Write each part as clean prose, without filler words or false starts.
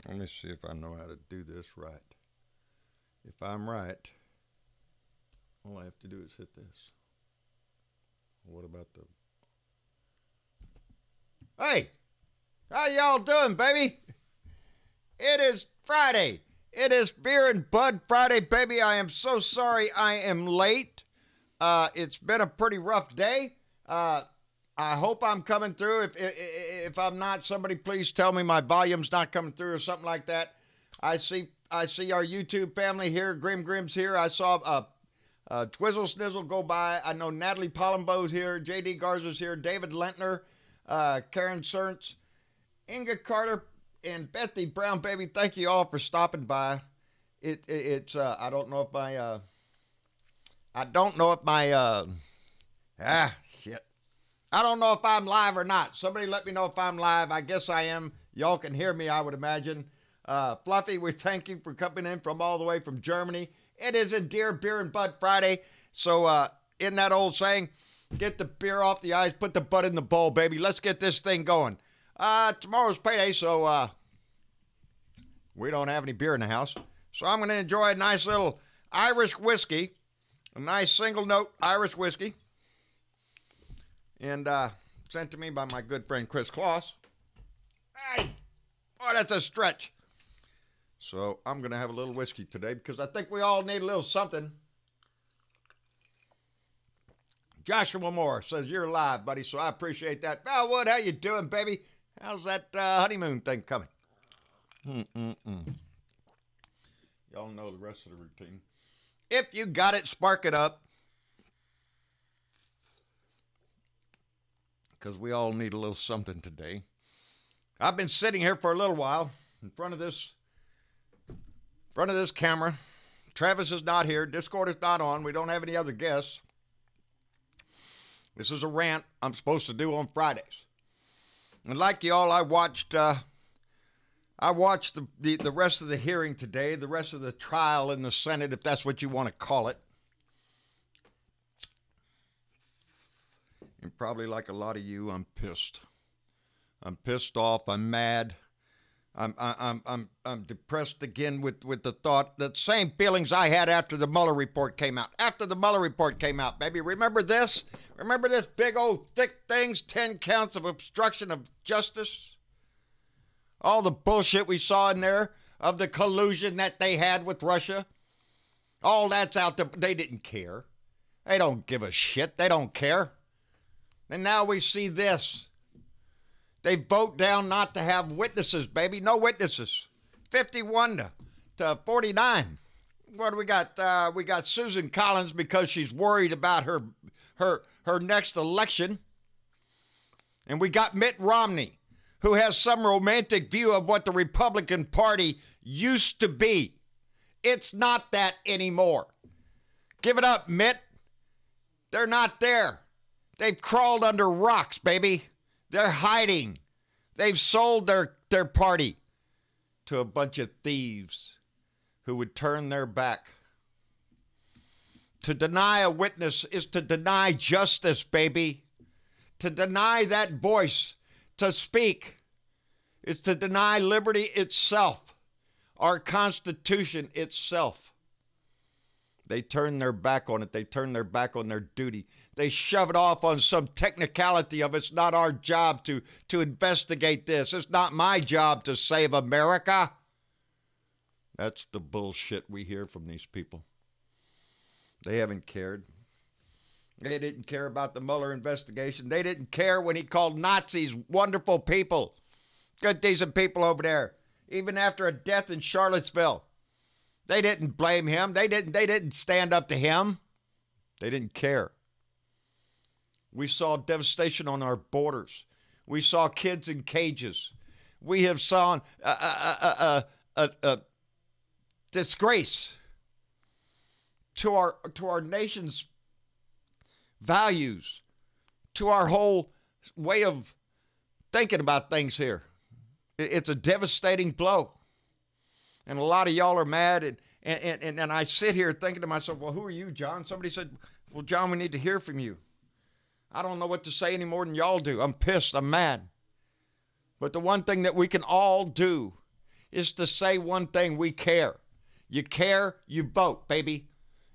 Let me see if I know how to do this right. If I'm right, all I have to do is hit this. What about the. Hey! How y'all doing, baby? It is Friday. It is Beer and Bud Friday, baby. I am so sorry I am late. It's been a pretty rough day. I hope I'm coming through. If I'm not, somebody please tell me my volume's not coming through or something like that. I see our YouTube family here. Grim's here. I saw Twizzle Snizzle go by. I know Natalie Palumbo's here. JD Garza's here. David Lentner, Karen Cernts, Inga Carter, and Bethy Brown, baby. Thank you all for stopping by. It's I don't know if my shit. I don't know if I'm live or not. Somebody let me know if I'm live. I guess I am. Y'all can hear me, I would imagine. Fluffy, we thank you for coming in from all the way from Germany. It is a Dear Beer and Bud Friday. So in that old saying, get the beer off the ice, put the bud in the bowl, baby. Let's get this thing going. Tomorrow's payday, so we don't have any beer in the house. So I'm going to enjoy a nice little Irish whiskey, a nice single note Irish whiskey. And sent to me by my good friend Chris Kloss. Hey! Oh, that's a stretch. So I'm going to have a little whiskey today because I think we all need a little something. Joshua Moore says you're live, buddy, so I appreciate that. Val Wood, how you doing, baby? How's that honeymoon thing coming? Y'all know the rest of the routine. If you got it, spark it up. Because we all need a little something today. I've been sitting here for a little while in front of this camera. Travis is not here. Discord is not on. We don't have any other guests. This is a rant I'm supposed to do on Fridays. And like y'all, I watched the rest of the hearing today, the rest of the trial in the Senate, if that's what you want to call it. And probably like a lot of you, I'm pissed. I'm pissed off. I'm mad. I'm depressed again with the thought, the same feelings I had after the Mueller report came out. After the Mueller report came out, baby. Remember this? Remember this big old thick things, 10 counts of obstruction of justice? All the bullshit we saw in there of the collusion that they had with Russia. All that's out there. They didn't care. They don't give a shit. They don't care. And now we see this. They vote down not to have witnesses, baby. No witnesses. 51 to 49. What do we got? We got Susan Collins because she's worried about her next election. And we got Mitt Romney, who has some romantic view of what the Republican Party used to be. It's not that anymore. Give it up, Mitt. They're not there. They've crawled under rocks, baby. They're hiding. They've sold their party to a bunch of thieves who would turn their back. To deny a witness is to deny justice, baby. To deny that voice to speak is to deny liberty itself, our Constitution itself. They turn their back on it. They turn their back on their duty. They shove it off on some technicality of it's not our job to investigate this. It's not my job to save America. That's the bullshit we hear from these people. They haven't cared. They didn't care about the Mueller investigation. They didn't care when he called Nazis wonderful people. Good, decent people over there. Even after a death in Charlottesville. They didn't blame him. They didn't stand up to him. They didn't care. We saw devastation on our borders. We saw kids in cages. We have saw a disgrace to our nation's values, to our whole way of thinking about things here. It's a devastating blow. And a lot of y'all are mad, and I sit here thinking to myself, well, who are you, John? Somebody said, well, John, we need to hear from you. I don't know what to say any more than y'all do. I'm pissed. I'm mad. But the one thing that we can all do is to say one thing: we care. You care, you vote, baby.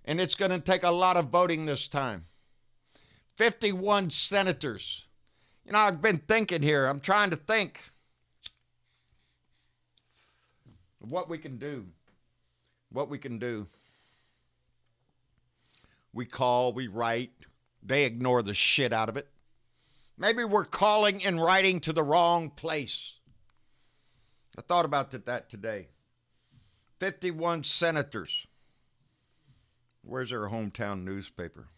And it's going to take a lot of voting this time. 51 senators. You know, I've been thinking here. I'm trying to think of what we can do. What we can do. We call, we write. They ignore the shit out of it. Maybe we're calling and writing to the wrong place. I thought about that today. 51 senators. Where's their hometown newspaper?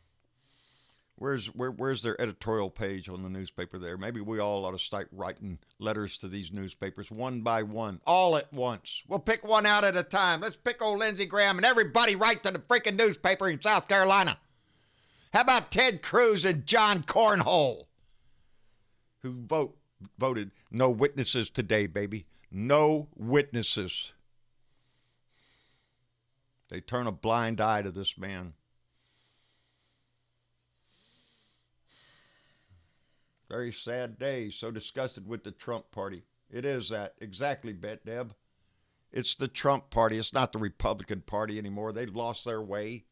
Where's their editorial page on the newspaper there? Maybe we all ought to start writing letters to these newspapers one by one, all at once. We'll pick one out at a time. Let's pick old Lindsey Graham and everybody write to the freaking newspaper in South Carolina. How about Ted Cruz and John Cornhole, who voted no witnesses today, baby. No witnesses. They turn a blind eye to this man. Very sad day. So disgusted with the Trump party. It is that. Exactly, Bet Deb. It's the Trump party. It's not the Republican Party anymore. They've lost their way.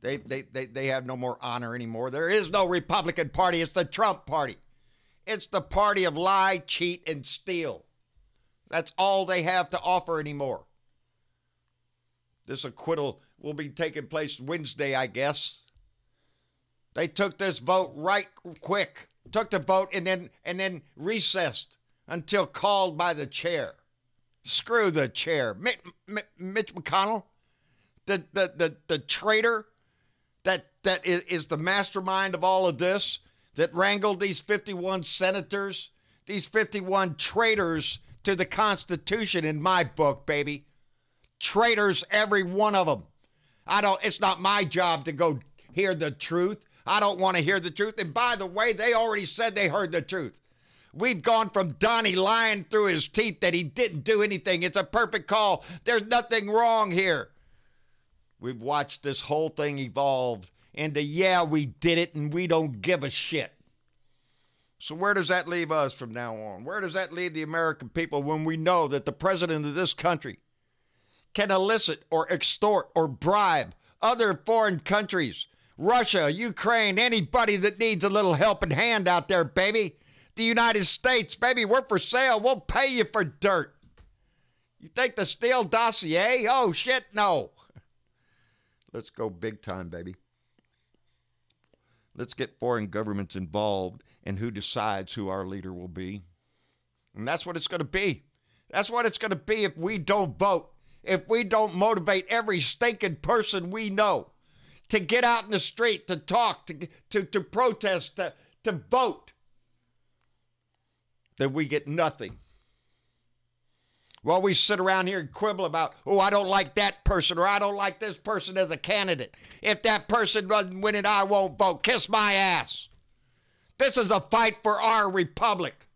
They have no more honor anymore. There is no Republican Party. It's the Trump party. It's the party of lie, cheat, and steal. That's all they have to offer anymore. This acquittal will be taking place Wednesday, I guess. They took this vote right quick. Took the vote and then recessed until called by the chair. Screw the chair. Mitch McConnell, the traitor that is the mastermind of all of this, that wrangled these 51 senators, these 51 traitors to the Constitution in my book, baby. Traitors, every one of them. It's not my job to go hear the truth. I don't want to hear the truth. And by the way, they already said they heard the truth. We've gone from Donnie lying through his teeth that he didn't do anything. It's a perfect call. There's nothing wrong here. We've watched this whole thing evolve into, yeah, we did it and we don't give a shit. So where does that leave us from now on? Where does that leave the American people when we know that the president of this country can elicit or extort or bribe other foreign countries, Russia, Ukraine, anybody that needs a little helping hand out there, baby? The United States, baby, we're for sale. We'll pay you for dirt. You think the Steele dossier? Oh, shit, no. Let's go big time, baby. Let's get foreign governments involved in who decides who our leader will be. And that's what it's going to be. That's what it's going to be if we don't vote. If we don't motivate every stinking person we know to get out in the street, to talk, to protest, to vote, then we get nothing. Well, we sit around here and quibble about, oh, I don't like that person, or I don't like this person as a candidate. If that person doesn't win it, I won't vote. Kiss my ass. This is a fight for our republic.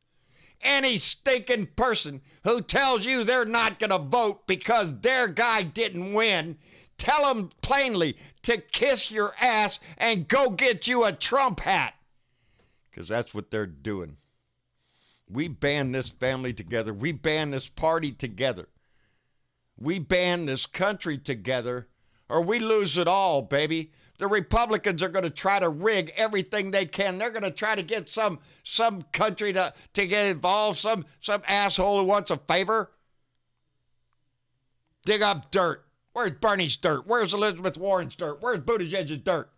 Any stinking person who tells you they're not going to vote because their guy didn't win, tell them plainly to kiss your ass and go get you a Trump hat. Because that's what they're doing. We band this family together. We band this party together. We band this country together, or we lose it all, baby. The Republicans are going to try to rig everything they can. They're going to try to get some country to get involved, some asshole who wants a favor. Dig up dirt. Where's Bernie's dirt? Where's Elizabeth Warren's dirt? Where's Buttigieg's dirt?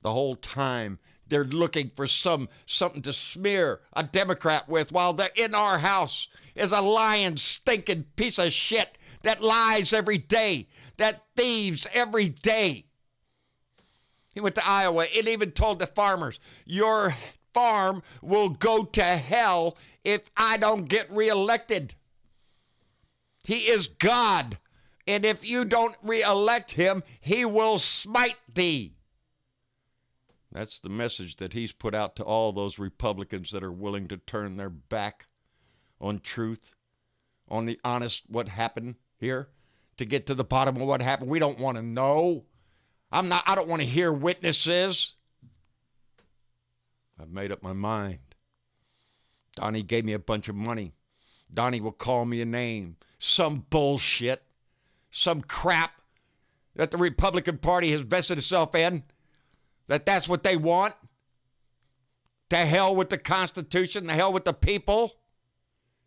The whole time they're looking for something to smear a Democrat with, while in our house is a lying, stinking piece of shit that lies every day, that thieves every day. He went to Iowa and even told the farmers, your farm will go to hell if I don't get reelected. He is God, and if you don't reelect him, he will smite thee. That's the message that he's put out to all those Republicans that are willing to turn their back on truth, on the honest what happened here, to get to the bottom of what happened. We don't want to know. I don't want to hear witnesses. I've made up my mind. Donnie gave me a bunch of money. Donnie will call me a name. Some bullshit. Some crap that the Republican Party has vested itself in. That's what they want. To hell with the Constitution. To hell with the people.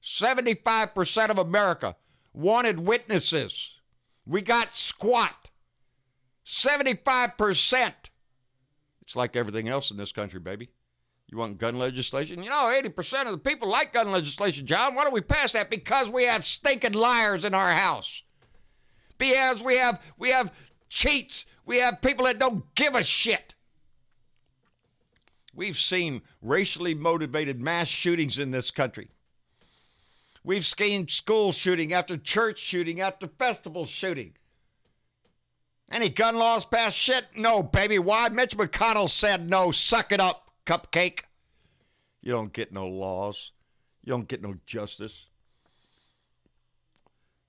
75% of America wanted witnesses. We got squat. 75%. It's like everything else in this country, baby. You want gun legislation? 80% of the people like gun legislation, John. Why don't we pass that? Because we have stinking liars in our house. Because we have cheats. We have people that don't give a shit. We've seen racially motivated mass shootings in this country. We've seen school shooting after church shooting after festival shooting. Any gun laws passed? Shit, no, baby. Why? Mitch McConnell said no. Suck it up, cupcake. You don't get no laws. You don't get no justice.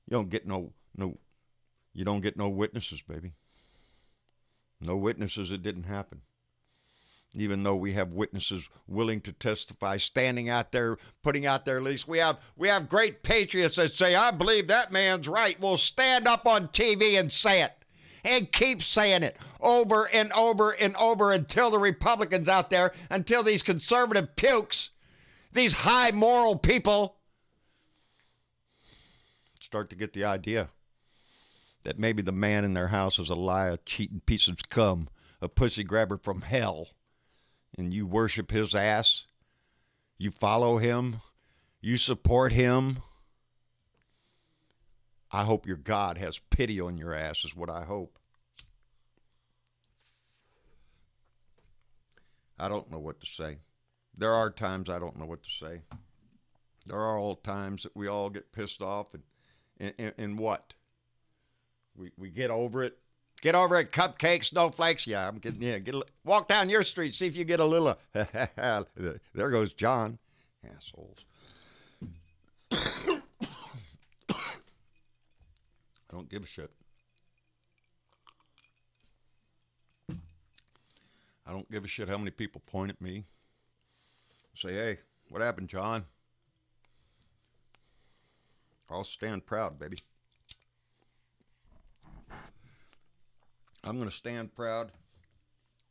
You don't get no witnesses, baby. No witnesses, it didn't happen. Even though we have witnesses willing to testify, standing out there, putting out their lease. We have great patriots that say, I believe that man's right. We'll stand up on TV and say it. And keep saying it over and over and over until the Republicans out there, until these conservative pukes, these high moral people start to get the idea that maybe the man in their house is a liar, cheating piece of scum, a pussy grabber from hell. And you worship his ass, you follow him, you support him. I hope your God has pity on your ass is what I hope. I don't know what to say. There are times I don't know what to say. There are all times that we all get pissed off and what? We get over it. Get over it, cupcakes, snowflakes. Yeah, I'm getting, walk down your street, see if you get a little, there goes John. Assholes. I don't give a shit. I don't give a shit how many people point at me. Say, hey, what happened, John? I'll stand proud, baby. I'm going to stand proud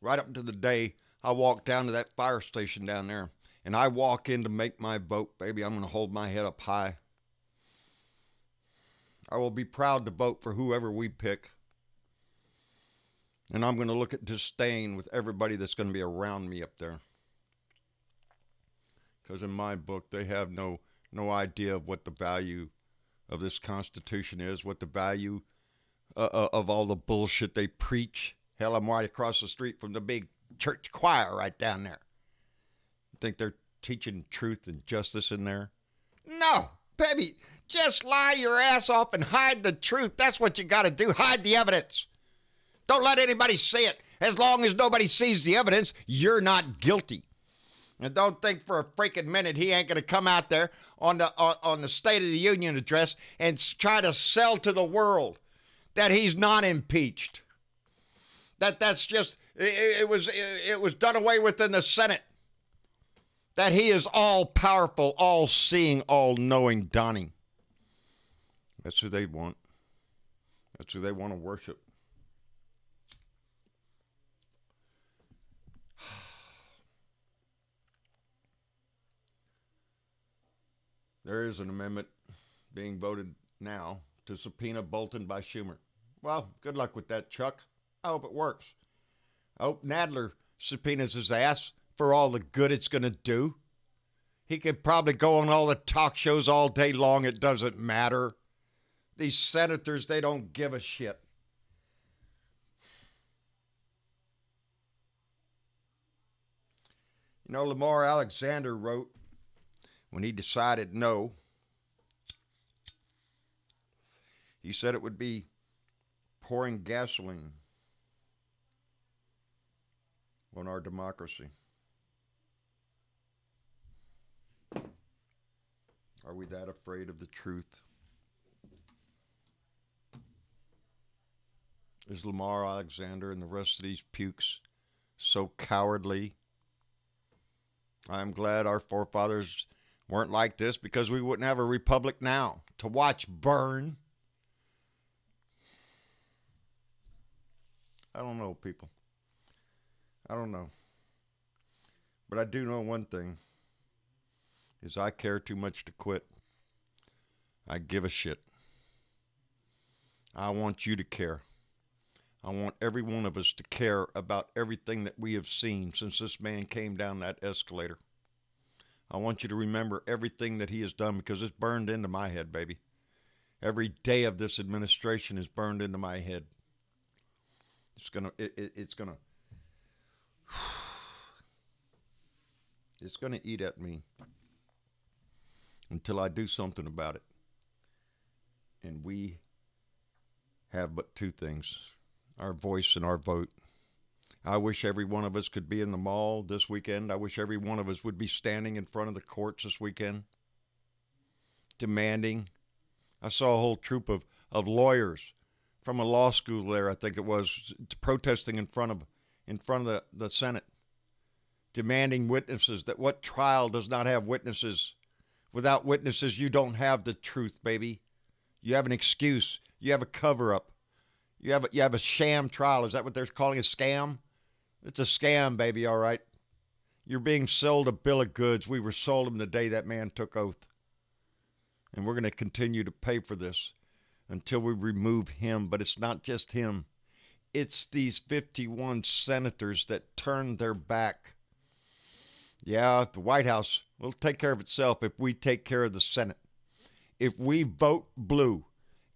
right up to the day I walk down to that fire station down there and I walk in to make my vote, baby. I'm going to hold my head up high. I will be proud to vote for whoever we pick. And I'm going to look at disdain with everybody that's going to be around me up there. Because in my book, they have no idea of what the value of this Constitution is, what the value of all the bullshit they preach. Hell, I'm right across the street from the big church choir right down there. Think they're teaching truth and justice in there? No, baby, just lie your ass off and hide the truth. That's what you got to do. Hide the evidence. Don't let anybody see it. As long as nobody sees the evidence, you're not guilty. And don't think for a freaking minute he ain't going to come out there on the State of the Union address and try to sell to the world that he's not impeached. That's just, it was done away with in the Senate. That he is all-powerful, all-seeing, all-knowing Donnie. That's who they want. That's who they want to worship. There is an amendment being voted now to subpoena Bolton by Schumer. Well, good luck with that, Chuck. I hope it works. I hope Nadler subpoenas his ass for all the good it's going to do. He could probably go on all the talk shows all day long. It doesn't matter. These senators, they don't give a shit. You know, Lamar Alexander wrote, when he decided no, he said it would be pouring gasoline on our democracy. Are we that afraid of the truth? Is Lamar Alexander and the rest of these pukes so cowardly? I'm glad our forefathers weren't like this because we wouldn't have a republic now to watch burn. I don't know, people. I don't know. But I do know one thing is I care too much to quit. I give a shit. I want you to care. I want every one of us to care about everything that we have seen since this man came down that escalator. I want you to remember everything that he has done because it's burned into my head, baby. Every day of this administration is burned into my head. It's gonna eat at me until I do something about it. And we have but two things: our voice and our vote. I wish every one of us could be in the mall this weekend. I wish every one of us would be standing in front of the courts this weekend, demanding. I saw a whole troop of lawyers from a law school there, I think it was, protesting in front of the Senate, demanding witnesses. That what trial does not have witnesses? Without witnesses, you don't have the truth, baby. You have an excuse. You have a cover-up. You have a sham trial. Is that what they're calling a scam? It's a scam, baby, all right? You're being sold a bill of goods. We were sold them the day that man took oath. And we're going to continue to pay for this until we remove him. But it's not just him. It's these 51 senators that turned their back. Yeah, the White House will take care of itself if we take care of the Senate. If we vote blue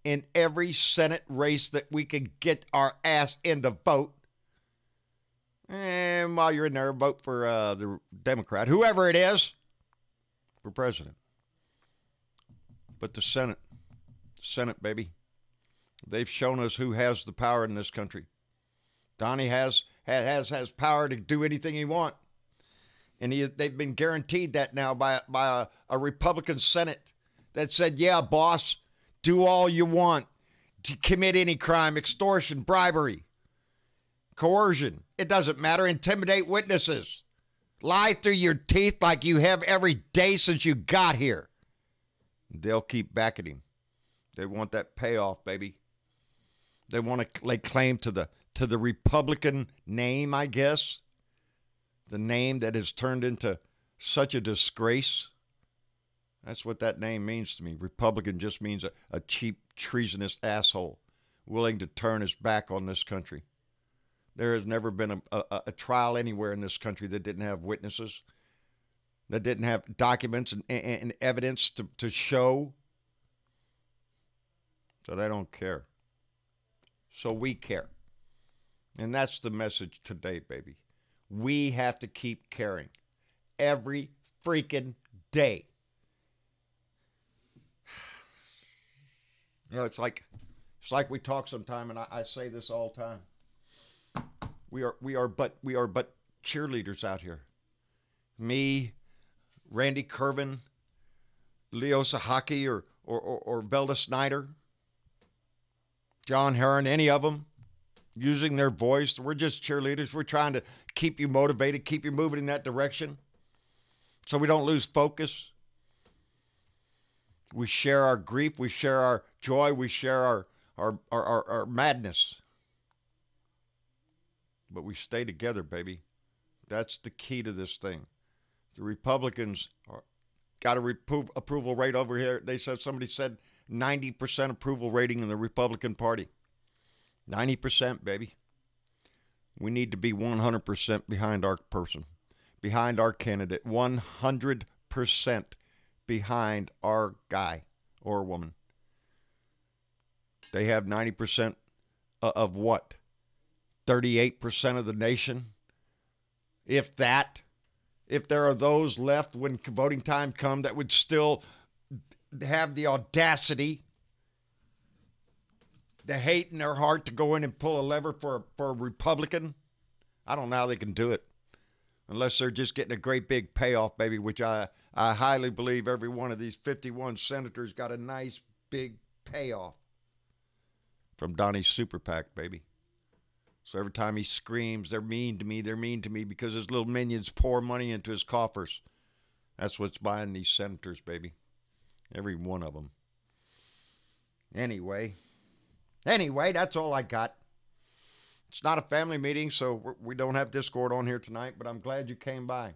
in every Senate race that we can get our ass in to vote, and while you're in there, vote for the Democrat, whoever it is, for president. But the Senate, baby, they've shown us who has the power in this country. Donnie has power to do anything he wants. And they've been guaranteed that now by a Republican Senate that said, yeah, boss, do all you want to commit any crime, extortion, bribery, coercion. It doesn't matter. Intimidate witnesses. Lie through your teeth like you have every day since you got here. They'll keep backing him. They want that payoff, baby. They want to lay claim to the Republican name, I guess. The name that has turned into such a disgrace. That's what that name means to me. Republican just means a cheap, treasonous asshole willing to turn his back on this country. There has never been a trial anywhere in this country that didn't have witnesses, that didn't have documents and evidence to show. So they don't care. So we care. And that's the message today, baby. We have to keep caring every freaking day. You know, it's like we talk sometime, and I say this all the time. We are but cheerleaders out here. Me, Randy Kervin, Leo Sahaki, or Velda Snyder, John Herron, any of them, using their voice. We're just cheerleaders. We're trying to keep you motivated, keep you moving in that direction so we don't lose focus. We share our grief. We share our joy. We share our madness. But we stay together, baby. That's the key to this thing. The Republicans got a approval rate over here. Somebody said 90% approval rating in the Republican Party. 90%, baby. We need to be 100% behind our person, behind our candidate, 100% behind our guy or woman. They have 90% of what? 38% of the nation? If that. If there are those left when voting time comes that would still have the audacity, the hate in their heart to go in and pull a lever for a Republican, I don't know how they can do it. Unless they're just getting a great big payoff, baby, which I highly believe every one of these 51 senators got a nice big payoff from Donnie's super PAC, baby. So every time he screams, they're mean to me because his little minions pour money into his coffers. That's what's buying these senators, baby. Every one of them. Anyway, that's all I got. It's not a family meeting, so we don't have Discord on here tonight, but I'm glad you came by.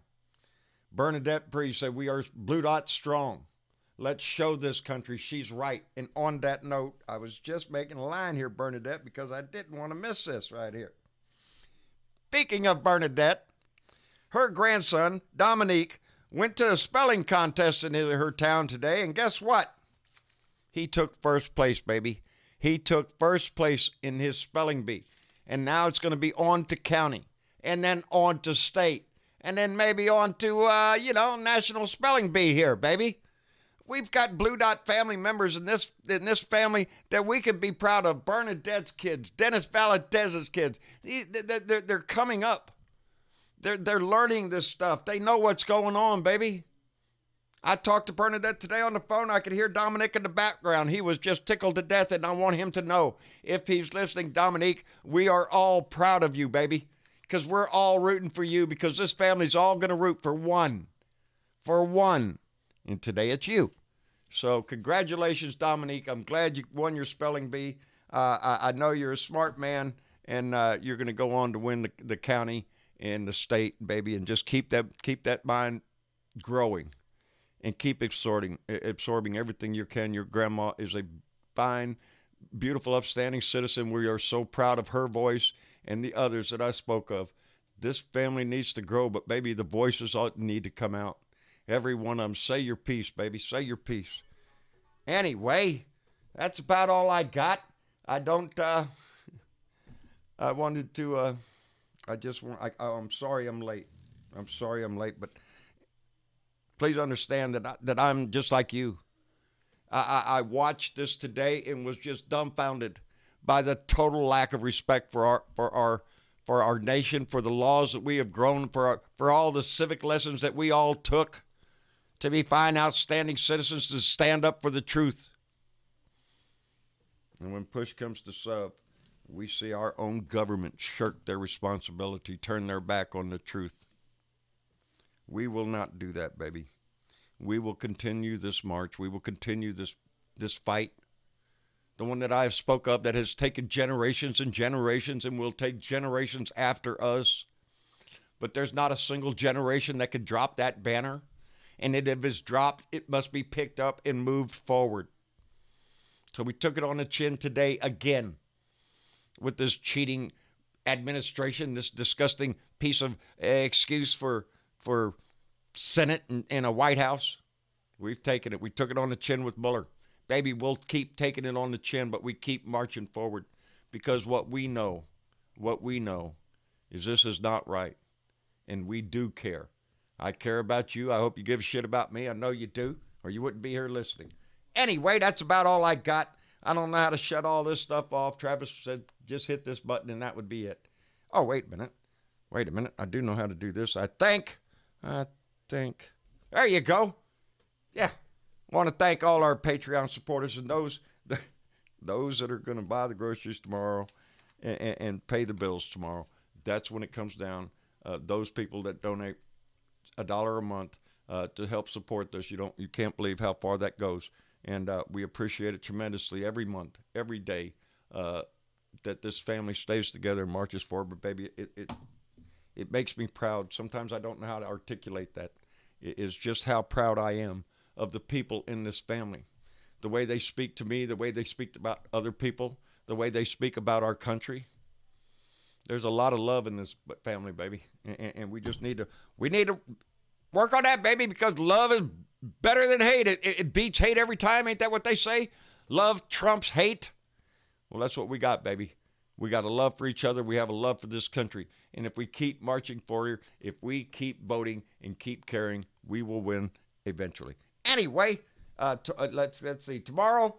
Bernadette Bree said, we are Blue Dot strong. Let's show this country she's right. And on that note, I was just making a line here, Bernadette, because I didn't want to miss this right here. Speaking of Bernadette, her grandson, Dominique, went to a spelling contest in her town today, and guess what? He took first place, baby. He took first place in his spelling bee. And now it's going to be on to county, and then on to state, and then maybe on to, national spelling bee here, baby. We've got Blue Dot family members in this family that we could be proud of. Bernadette's kids, Dennis Valadez's kids. They're coming up. They're learning this stuff. They know what's going on, baby. I talked to Bernadette today on the phone. I could hear Dominique in the background. He was just tickled to death, and I want him to know, if he's listening, Dominique, we are all proud of you, baby, because we're all rooting for you, because this family's all going to root for one. And today it's you. So congratulations, Dominique. I'm glad you won your spelling bee. I know you're a smart man, and you're going to go on to win the county and the state, baby, and just keep that mind growing. And keep absorbing everything you can. Your grandma is a fine, beautiful, upstanding citizen. We are so proud of her voice and the others that I spoke of. This family needs to grow, but baby, the voices need to come out. Every one of them. Say your piece, baby. Say your piece. Anyway, that's about all I got. I'm sorry I'm late. But please understand that I'm just like you. I watched this today and was just dumbfounded by the total lack of respect for our nation, for the laws that we have grown, for all the civic lessons that we all took to be fine, outstanding citizens, to stand up for the truth. And when push comes to shove, we see our own government shirk their responsibility, turn their back on the truth. We will not do that, baby. We will continue this march. We will continue this fight. The one that I have spoke of that has taken generations and generations and will take generations after us. But there's not a single generation that could drop that banner. And if it's dropped, it must be picked up and moved forward. So we took it on the chin today again with this cheating administration, this disgusting piece of excuse for Senate and a White House. We've taken it. We took it on the chin with Mueller. Baby, we'll keep taking it on the chin, but we keep marching forward, because what we know is this is not right, and we do care. I care about you. I hope you give a shit about me. I know you do, or you wouldn't be here listening. Anyway, that's about all I got. I don't know how to shut all this stuff off. Travis said just hit this button and that would be it. Oh, wait a minute. I do know how to do this. I think. There you go. Yeah. I want to thank all our Patreon supporters and those that are going to buy the groceries tomorrow and pay the bills tomorrow. That's when it comes down. Those people that donate $1 a month to help support this. You can't believe how far that goes. And we appreciate it tremendously every month, every day, that this family stays together and marches forward. But baby, it makes me proud. Sometimes I don't know how to articulate that. It is just how proud I am of the people in this family. The way they speak to me, the way they speak about other people, the way they speak about our country. There's a lot of love in this family, baby. And we just need to work on that, baby, because love is better than hate. It beats hate every time. Ain't that what they say? Love trumps hate. Well, that's what we got, baby. We got a love for each other. We have a love for this country. And if we keep marching forward, if we keep voting and keep caring, we will win eventually. Anyway, let's see. Tomorrow,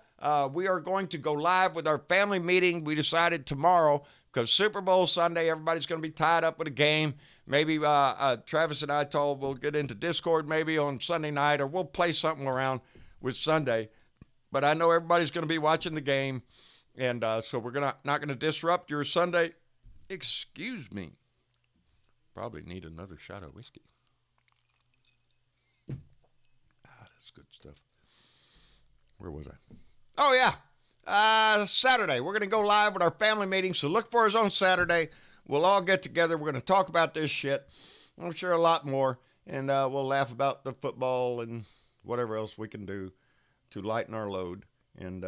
we are going to go live with our family meeting. We decided tomorrow, because Super Bowl Sunday, everybody's going to be tied up with a game. Maybe Travis and I we'll get into Discord maybe on Sunday night, or we'll play something around with Sunday. But I know everybody's going to be watching the game, and so we're not going to disrupt your Sunday. Excuse me. Probably need another shot of whiskey. That's good stuff. Where was I? Oh, yeah. Saturday. We're going to go live with our family meeting, so look for us on Saturday. We'll all get together. We're going to talk about this shit. I'm sure a lot more. And we'll laugh about the football and whatever else we can do to lighten our load and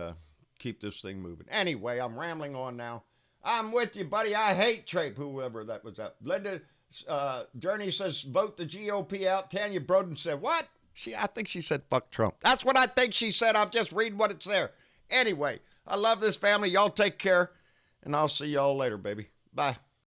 keep this thing moving. Anyway, I'm rambling on now. I'm with you, buddy. I hate Trump, whoever that was out. Linda Journey says, vote the GOP out. Tanya Broden said, what? I think she said, fuck Trump. That's what I think she said. I'm just reading what it's there. Anyway, I love this family. Y'all take care, and I'll see y'all later, baby. Bye.